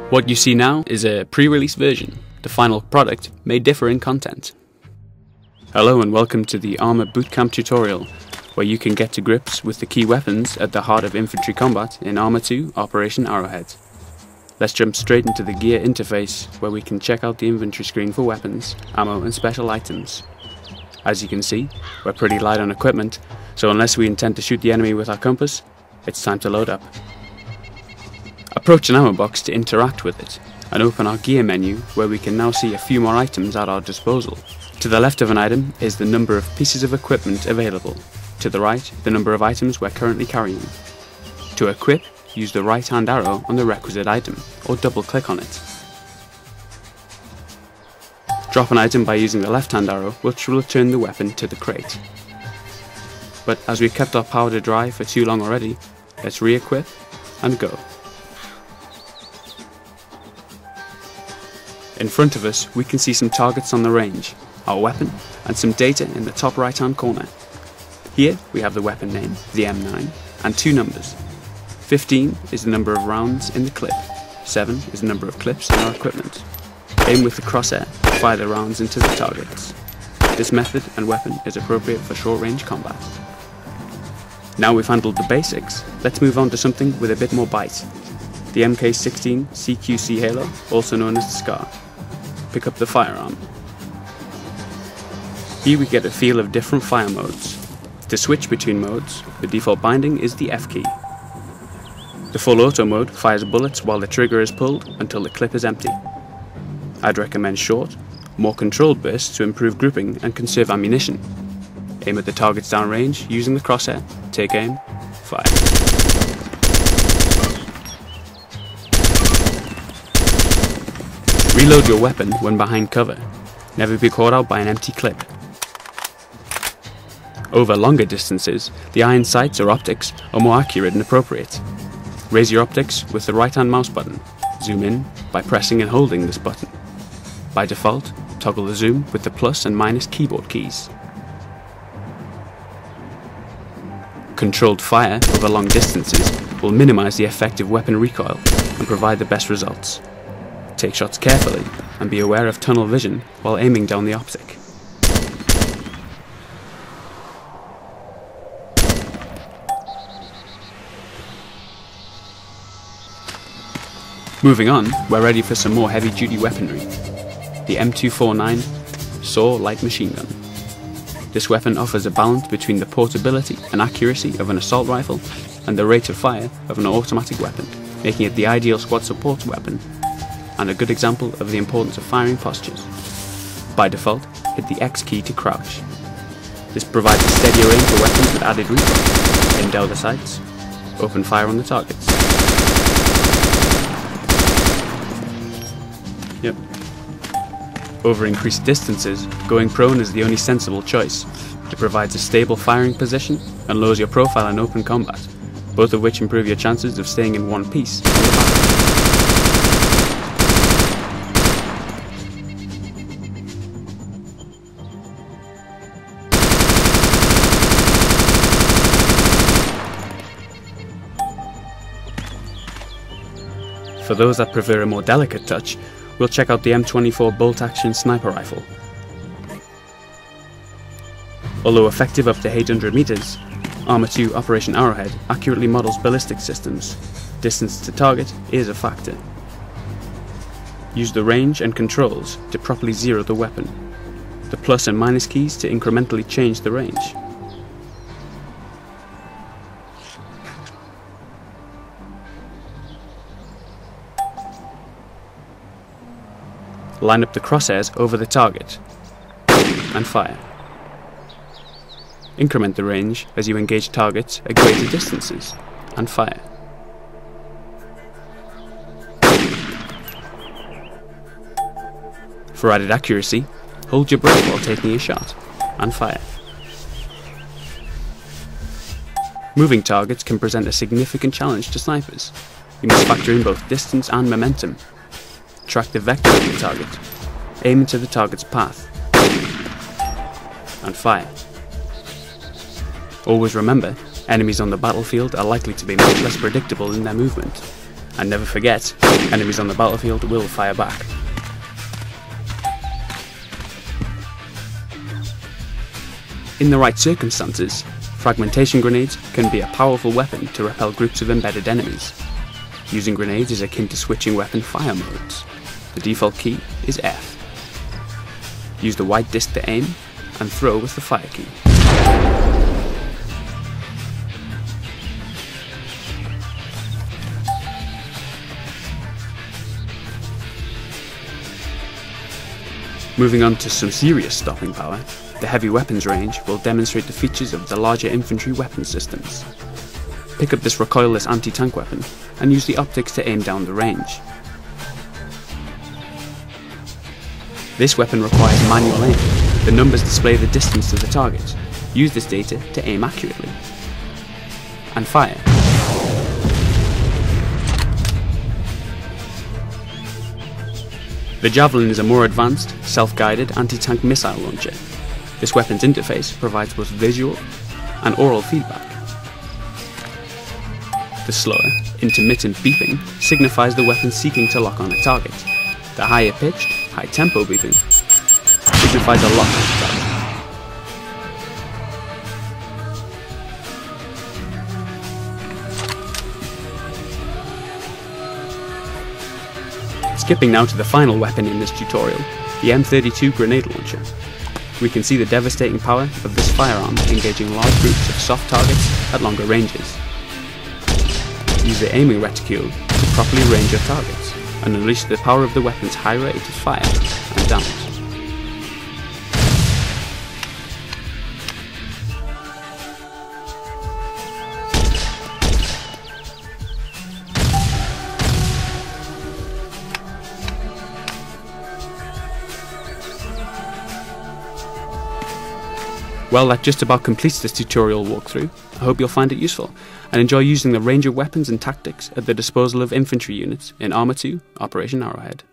What you see now is a pre-release version. The final product may differ in content. Hello and welcome to the ArmA Bootcamp tutorial, where you can get to grips with the key weapons at the heart of infantry combat in ArmA II Operation Arrowhead. Let's jump straight into the gear interface, where we can check out the inventory screen for weapons, ammo and special items. As you can see, we're pretty light on equipment, so unless we intend to shoot the enemy with our compass, it's time to load up. Approach an ammo box to interact with it, and open our gear menu, where we can now see a few more items at our disposal. To the left of an item is the number of pieces of equipment available. To the right, the number of items we're currently carrying. To equip, use the right hand arrow on the requisite item, or double click on it. Drop an item by using the left hand arrow, which will return the weapon to the crate. But as we've kept our powder dry for too long already, let's re-equip and go. In front of us, we can see some targets on the range, our weapon, and some data in the top right hand corner. Here we have the weapon name, the M9, and two numbers. 15 is the number of rounds in the clip, 7 is the number of clips in our equipment. Aim with the crosshair, fire the rounds into the targets. This method and weapon is appropriate for short range combat. Now we've handled the basics, let's move on to something with a bit more bite. The MK16 CQC Halo, also known as the SCAR. Pick up the firearm. Here we get a feel of different fire modes. To switch between modes, the default binding is the F key. The full auto mode fires bullets while the trigger is pulled until the clip is empty. I'd recommend short, more controlled bursts to improve grouping and conserve ammunition. Aim at the targets downrange using the crosshair, take aim, fire. Reload your weapon when behind cover. Never be caught out by an empty clip. Over longer distances, the iron sights or optics are more accurate and appropriate. Raise your optics with the right hand mouse button. Zoom in by pressing and holding this button. By default, toggle the zoom with the plus and minus keyboard keys. Controlled fire over long distances will minimize the effective weapon recoil and provide the best results. Take shots carefully and be aware of tunnel vision while aiming down the optic. Moving on, we're ready for some more heavy duty weaponry. The M249 SAW light machine gun. This weapon offers a balance between the portability and accuracy of an assault rifle and the rate of fire of an automatic weapon, making it the ideal squad support weapon and a good example of the importance of firing postures. By default, hit the X key to crouch. This provides a steadier aim for weapons with added recoil. Aim down the sights, open fire on the targets. Yep. Over increased distances, going prone is the only sensible choice. It provides a stable firing position and lowers your profile in open combat, both of which improve your chances of staying in one piece. For those that prefer a more delicate touch, we'll check out the M24 bolt-action sniper rifle. Although effective up to 800 meters, ArmA II Operation Arrowhead accurately models ballistic systems. Distance to target is a factor. Use the range and controls to properly zero the weapon. The plus and minus keys to incrementally change the range. Line up the crosshairs over the target and fire. Increment the range as you engage targets at greater distances and fire. For added accuracy, hold your breath while taking a shot and fire. Moving targets can present a significant challenge to snipers. You must factor in both distance and momentum. Track the vector of the target, aim into the target's path, and fire. Always remember, enemies on the battlefield are likely to be much less predictable in their movement, And never forget, enemies on the battlefield will fire back. In the right circumstances, fragmentation grenades can be a powerful weapon to repel groups of embedded enemies. Using grenades is akin to switching weapon fire modes. The default key is F. Use the white disc to aim, and throw with the fire key. Moving on to some serious stopping power, the heavy weapons range will demonstrate the features of the larger infantry weapon systems. Pick up this recoilless anti-tank weapon and use the optics to aim down the range. This weapon requires manual aim. The numbers display the distance to the target. Use this data to aim accurately. And fire. The Javelin is a more advanced, self-guided anti-tank missile launcher. This weapon's interface provides both visual and oral feedback. The slower, intermittent beeping signifies the weapon seeking to lock on a target. The higher pitched, high-tempo beeping signifies a lock on the target. Skipping now to the final weapon in this tutorial, the M32 grenade launcher. We can see the devastating power of this firearm engaging large groups of soft targets at longer ranges. Use the aiming reticule to properly range your targets and unleash the power of the weapon's high rate of fire and damage. Well, that just about completes this tutorial walkthrough. I hope you'll find it useful and enjoy using the range of weapons and tactics at the disposal of infantry units in ArmA II Operation Arrowhead.